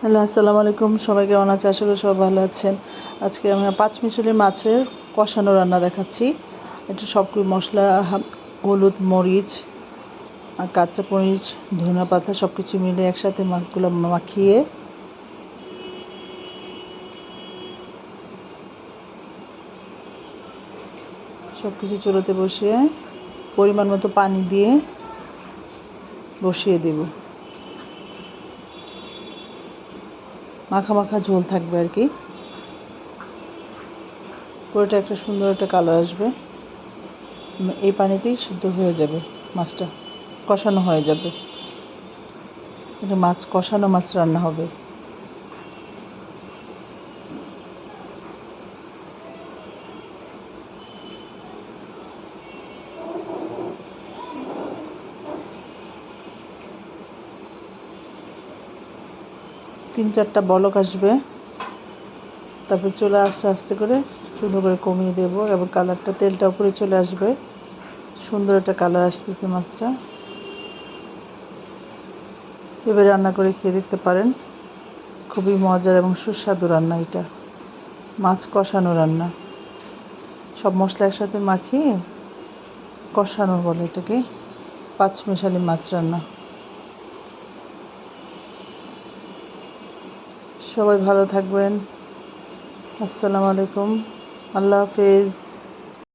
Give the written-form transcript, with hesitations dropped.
Hello, আসসালামু আলাইকুম। সবাই কেমন আছে? আশা করি সবাই ভালো আছেন। আজকে আমি পাঁচমিশালি মাছের কষানো রান্না দেখাচ্ছি। একটু সবগুলো মশলা, হলুদ, মরিচ আর কাঁচা মরিচ, ধনিয়া পাতা সব কিছু মিলে একসাথে মাছগুলো মাখিয়ে সব কিছু চুলোতে বসিয়ে পরিমাণ মতো পানি দিয়ে বসিয়ে দেব। মাখা মাখা ঝোল থাকবে আর কি। পুরোটা একটা সুন্দর একটা কালার আসবে। এই পানিতেই সিদ্ধ হয়ে যাবে মাছটা, কষানো হয়ে যাবে। এটা মাছ কষানো মাছ রান্না হবে। তিন চারটা বলক আসবে, তারপর চলে আস্তে আস্তে করে সুন্দর করে কমিয়ে দেব এবং কালারটা, তেলটা উপরে চলে আসবে। সুন্দর একটা কালার আসতেছে মাছটা। এবার রান্না করে খেয়ে দেখতে পারেন। খুবই মজার এবং সুস্বাদু রান্না এটা। মাছ কষানো রান্না, সব মশলা একসাথে মাখিয়ে কষানো বলে এটাকে। পাঁচমিশালি মাছ রান্না। সবাই ভালো থাকবেন। আসসালামু আলাইকুম। আল্লাহ হাফেজ।